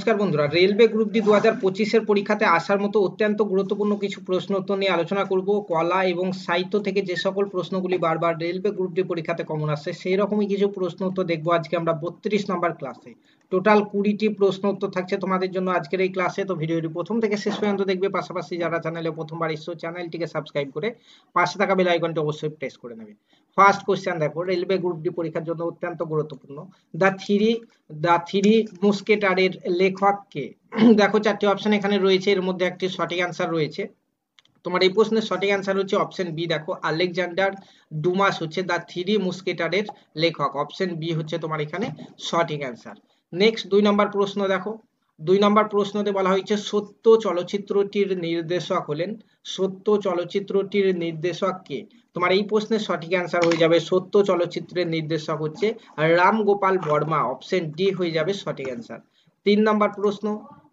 নমস্কার বন্ধুরা, railway group D 2025-এর পরীক্ষাতে আসার মতো অত্যন্ত গুরুত্বপূর্ণ কিছু প্রশ্ন উত্তর নিয়ে আলোচনা করব। কলা এবং সাহিত্য থেকে যে সকল প্রশ্নগুলি বারবার রেলওয়ে গ্রুপ ডি পরীক্ষাতে কমন আসছে সেই রকমই কিছু প্রশ্ন উত্তর দেখবো আজকে আমরা 32 নম্বর ক্লাসে। টোটাল 20টি প্রশ্ন উত্তর থাকছে তোমাদের জন্য আজকের এই ক্লাসে। তো ভিডিওটি প্রথম থেকে শেষ পর্যন্ত দেখবে, পাশাপাশি যারা চ্যানেলে প্রথমবার এসছো চ্যানেলটিকে সাবস্ক্রাইব করে পাশে থাকা বেল আইকনটি অবশ্যই প্রেস করে নেবে। ফার্স্ট কোশ্চেন দেখো, রেলওয়ে গ্রুপ ডি পরীক্ষার জন্য অত্যন্ত গুরুত্বপূর্ণ। দ্য থ্রি মুস্কেটারের লেখক কে? দেখো চারটি অপশন এখানে রয়েছে, এর মধ্যে একটি সঠিক অ্যান্সার রয়েছে। তোমার এই প্রশ্নের সঠিক অ্যান্সার হচ্ছে অপশন বি। দেখো আলেকজান্ডার ডুমাস হচ্ছে দ্য থ্রি মুস্কেটারের লেখক। অপশন বি হচ্ছে তোমার এখানে সঠিক অ্যান্সার। নেক্সট 2 নম্বর প্রশ্ন দেখো। 2 নম্বর প্রশ্নতে বলা হয়েছে সত্য চলচ্চিত্রটির নির্দেশক হলেন। সত্য চলচ্চিত্রটির নির্দেশক কে? তোমার এই প্রশ্নের সঠিক অ্যান্সার হয়ে যাবে সত্য চলচ্চিত্রের নির্দেশক হচ্ছে রাম গোপাল বর্মা। অপশন ডি হয়ে যাবে সঠিক অ্যান্সার। 3 নম্বর প্রশ্ন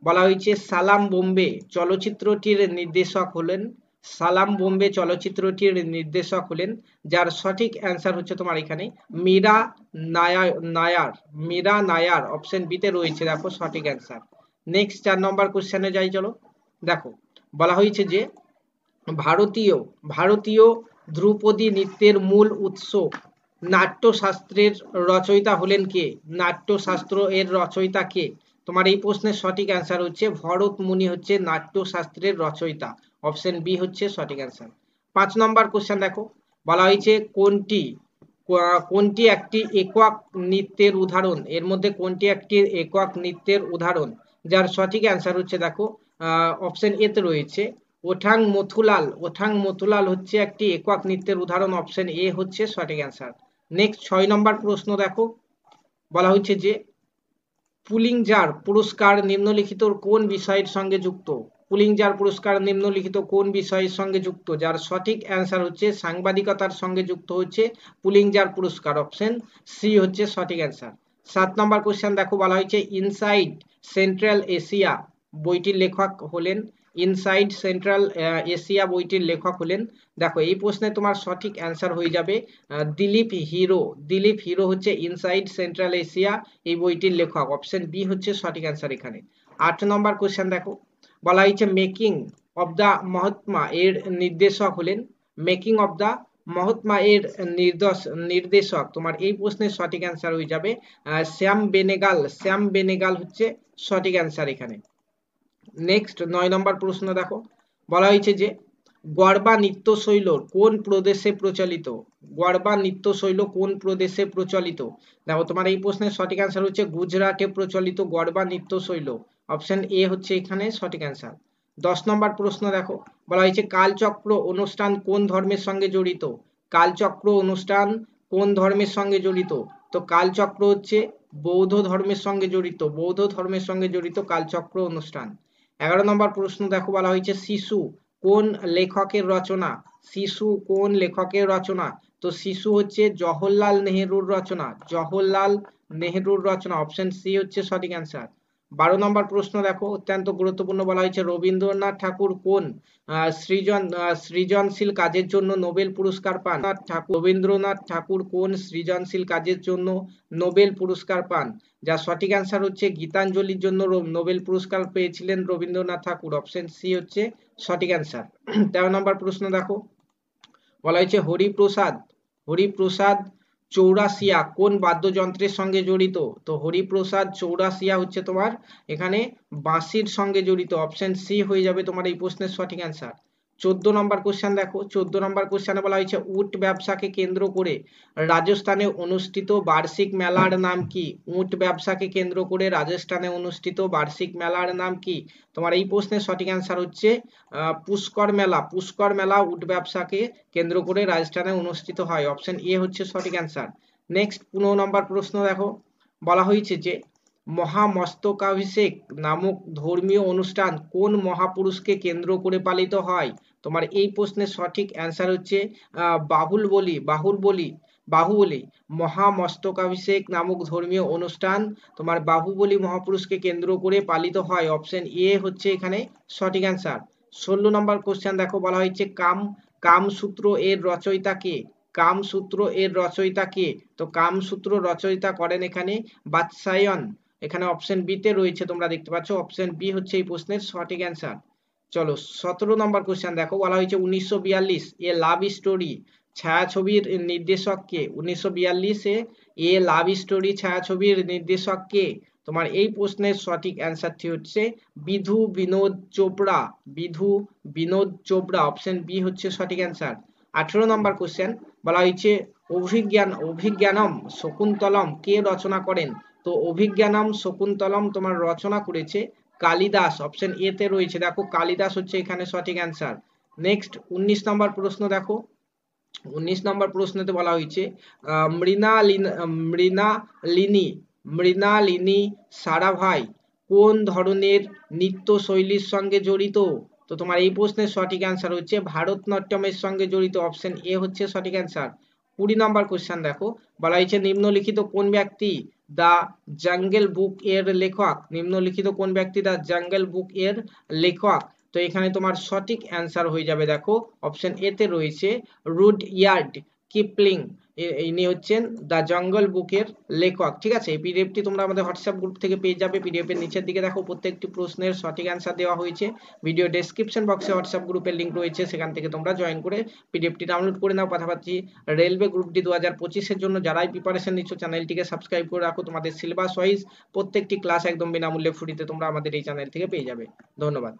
বলা হয়েছে সালাম বোম্বে চলচ্চিত্রটির নির্দেশক হলেন। সালাম বোম্বে চলচ্চিত্রটির নির্দেশক হলেন, যার সঠিক অ্যান্সার হচ্ছে তোমার এখানে মীরা নায়ার। মীরা নায়ার অপশন বি তে রয়েছে, দেখো সঠিক অ্যান্সার। নেক্সট 4 নম্বর কোশ্চেনে যাই, চলো দেখো। বলা হয়েছে যে ভারতীয় ভারতীয় ধ্রুপদী নৃত্যের মূল উৎস নাট্যশাস্ত্রের রচয়িতা হলেন কে? নাট্যশাস্ত্র এর রচয়িতা কে? তোমার এই প্রশ্নের সঠিক অ্যান্সার হচ্ছে ভরত মুনি হচ্ছে নাট্যশাস্ত্রের রচয়িতা। অপশন বি হচ্ছে সঠিক অ্যান্সার। 5 নম্বর কোশ্চেন দেখো। বলা হয়েছে কোনটি একটি একক নৃত্যের উদাহরণ? এর মধ্যে কোনটি একটি একক নৃত্যের উদাহরণ? যার সঠিক অ্যান্সার হচ্ছে দেখো অপশন এ তে রয়েছে ওঠাং মথুলাল। ওঠাং মথুলাল হচ্ছে একটি একক নৃত্যের উদাহরণ। অপশন এ হচ্ছে সঠিক অ্যান্সার। নেক্সট 6 নম্বর প্রশ্ন দেখো। বলা হচ্ছে যে পুলিৎজার পুরস্কার নিম্নলিখিত কোন বিষয়ের সঙ্গে যুক্ত? পুলিৎজার পুরস্কার নিম্নলিখিত কোন বিষয়ের সঙ্গে যুক্ত? যার সঠিক অ্যান্সার হচ্ছে সাংবাদিকতার সঙ্গে যুক্ত হচ্ছে পুলিৎজার পুরস্কার। অপশন সি হচ্ছে সঠিক অ্যান্সার। 7 নম্বর কোশ্চেন দেখো। বলা হয়েছে ইনসাইড সেন্ট্রাল এশিয়া বইটির লেখক হলেন। ইনসাইড সেন্ট্রাল এশিয়া বইটির লেখক হলেন, দেখো এই প্রশ্নে তোমার সঠিক অ্যান্সার হয়ে যাবে দিলীপ হিরো। দিলীপ হিরো হচ্ছে ইনসাইড সেন্ট্রাল এশিয়া এই বইটির লেখক। অপশন বি হচ্ছে সঠিক অ্যান্সার এখানে। 8 নম্বর কোশ্চেন দেখো। বলা হয়েছে মেকিং অব দ্য মহাত্মা এর নির্দেশক হলেন। মেকিং অব দ্য মহাত্মা এর নির্দেশক, তোমার এই প্রশ্নের সঠিক অ্যান্সার হয়ে যাবে শ্যাম বেনেগাল। শ্যাম বেনেগাল হচ্ছে সঠিক অ্যান্সার এখানে। নেক্সট 9 নম্বর প্রশ্ন দেখো। বলা হয়েছে যে গরবা নৃত্যশৈল কোন প্রদেশে প্রচলিত? গরবা নৃত্যশৈল কোন প্রদেশে প্রচলিত? দেখো তোমার এই প্রশ্নের সঠিক অ্যান্সার হচ্ছে গুজরাটে প্রচলিত গরবা নৃত্যশৈল। অপশন এ হচ্ছে এখানে সঠিক অ্যান্সার। 10 নম্বর প্রশ্ন দেখো। বলা হয়েছে কালচক্র অনুষ্ঠান কোন ধর্মের সঙ্গে জড়িত? কালচক্র অনুষ্ঠান কোন ধর্মের সঙ্গে জড়িত? তো কালচক্র হচ্ছে বৌদ্ধ ধর্মের সঙ্গে জড়িত। বৌদ্ধ ধর্মের সঙ্গে জড়িত কালচক্র অনুষ্ঠান। 11 নম্বর প্রশ্ন দেখো। বলা হয়েছে শিশু কোন লেখকের রচনা? শিশু কোন লেখকের রচনা? তো শিশু হচ্ছে জওহরলাল নেহেরুর রচনা। জওহরলাল নেহেরুর রচনা। অপশন সি হচ্ছে সঠিক অ্যান্সার। 12 নম্বর প্রশ্ন দেখো, অত্যন্ত গুরুত্বপূর্ণ। বলা হয়েছে রবীন্দ্রনাথ ঠাকুর কোন সৃজনশীল কাজের জন্য নোবেল পুরস্কার পান? রবীন্দ্রনাথ ঠাকুর কোন সৃজনশীল কাজের জন্য নোবেল পুরস্কার পান? যার সঠিক অ্যান্সার হচ্ছে গীতাঞ্জলির জন্য নোবেল পুরস্কার পেয়েছিলেন রবীন্দ্রনাথ ঠাকুর। অপশন সি হচ্ছে সঠিক অ্যান্সার। 13 নম্বর প্রশ্ন দেখো। বলা হয়েছে হরিপ্রসাদ চৌরাসিয়া কোন বাদ্যযন্ত্রের সঙ্গে জড়িত? তো হরিপ্রসাদ চৌরাসিয়া হচ্ছে তোমার এখানে বাঁশির সঙ্গে জড়িত। অপশন সি হয়ে যাবে তোমার এই প্রশ্নের সঠিক অ্যান্সার। 14 নম্বর কোশ্চেন দেখো। 14 নম্বর কোশ্চেনে বলা হয়েছে উট ব্যবসাকে কেন্দ্র করে রাজস্থানে অনুষ্ঠিত বার্ষিক মেলার নাম কি? উট ব্যবসাকে কেন্দ্র করে রাজস্থানে অনুষ্ঠিত বার্ষিক মেলার নাম কি? তোমার এই প্রশ্নের সঠিক অ্যান্সার হচ্ছে পুষ্কর মেলা। পুষ্কর মেলা উট ব্যবসাকে কেন্দ্র করে রাজস্থানে অনুষ্ঠিত হয়। অপশন এ হচ্ছে সঠিক অ্যান্সার। নেক্সট 15 নম্বর প্রশ্ন দেখো। বলা হয়েছে যে মহামস্তকাভিষেক নামক ধর্মীয় অনুষ্ঠান কোন মহাপুরুষকে কেন্দ্র করে পালিত হয়? তোমার এই প্রশ্নের সঠিক অ্যান্সার হচ্ছে বাহুবলী। মহামস্তকাভিষেক নামক ধর্মীয় অনুষ্ঠান তোমার বাহুবলী মহাপুরুষকে কেন্দ্র করে পালিত হয়। অপশন এ হচ্ছে এখানে সঠিক অ্যান্সার। 16 নম্বর কোশ্চেন দেখো। বলা হয়েছে কামসূত্র এর রচয়িতা কে? কামসূত্র এর রচয়িতা কে? তো কামসূত্র রচয়িতা করেন এখানে বাৎসায়ন। এখানে অপশন বি তে রয়েছে, তোমরা দেখতে পাচ্ছ অপশন বি হচ্ছে এই প্রশ্নের সঠিক অ্যান্সার। চলো 17 নম্বর কোশ্চেন দেখো, বলা হয়েছে 1942 এ লাভ স্টোরি ছায়াছবির নির্দেশক কে? 1942 এ লাভ স্টোরি ছায়াছবির নির্দেশক কে? তোমার এই প্রশ্নের সঠিক অ্যান্সারটি হচ্ছে বিধু বিনোদ চোপড়া। বিধু বিনোদ চোপড়া, অপশন বি হচ্ছে সঠিক অ্যান্সার। 18 নম্বর কোশ্চেন, বলা হয়েছে অভিজ্ঞানম শকুন্তলম কে রচনা করেন? তো অভিজ্ঞানম শকুন্তলম তোমার রচনা করেছে কালিদাস, অপশন এ তে রয়েছে, দেখো কালিদাস হচ্ছে এখানে সঠিক অ্যান্সার। নেক্সট 19 নম্বর প্রশ্ন দেখো, 19 নম্বর প্রশ্নতে বলা হয়েছে মৃণালিনী সারাভাই কোন ধরনের নৃত্য শৈলীর সঙ্গে জড়িত? তো তোমার এই প্রশ্নের সঠিক অ্যান্সার হচ্ছে ভারতনাট্যমের সঙ্গে জড়িত, অপশন এ হচ্ছে সঠিক অ্যান্সার। 20 নম্বর কোশ্চেন দেখো, বলা হয়েছে নিম্নলিখিত কোন ব্যক্তি দ্য জাঙ্গল বুক এর লেখক? নিম্নলিখিত কোন ব্যক্তি দ্য জাঙ্গল বুক এর লেখক? তো এখানে তোমার সঠিক অ্যান্সার হয়ে যাবে, দেখো অপশন এ তে রয়েছে রুডইয়ার্ড কিপলিং, ইনি হচ্ছেন দ্য জঙ্গল বুকের লেখক। ঠিক আছে, এই পিডিএফটি তোমরা আমাদের হোয়াটসঅ্যাপ গ্রুপ থেকে পেয়ে যাবে। পিডিএফ এর নিচের দিকে দেখো প্রত্যেকটি প্রশ্নের সঠিক অ্যান্সার দেওয়া হয়েছে। ভিডিও ডেসক্রিপশন বক্সে হোয়াটসঅ্যাপ গ্রুপের লিঙ্ক রয়েছে, সেখান থেকে তোমরা জয়েন করে পিডিএফটি ডাউনলোড করে নাও। পাশাপাশি রেলওয়ে গ্রুপ ডি 2025-এর জন্য যারাই প্রিপারেশন নিচ্ছ চ্যানেলটিকে সাবস্ক্রাইব করে রাখো। তোমাদের সিলেবাস ওয়াইজ প্রত্যেকটি ক্লাস একদম বিনামূল্যে ফ্রিতে তোমরা আমাদের এই চ্যানেল থেকে পেয়ে যাবে। ধন্যবাদ।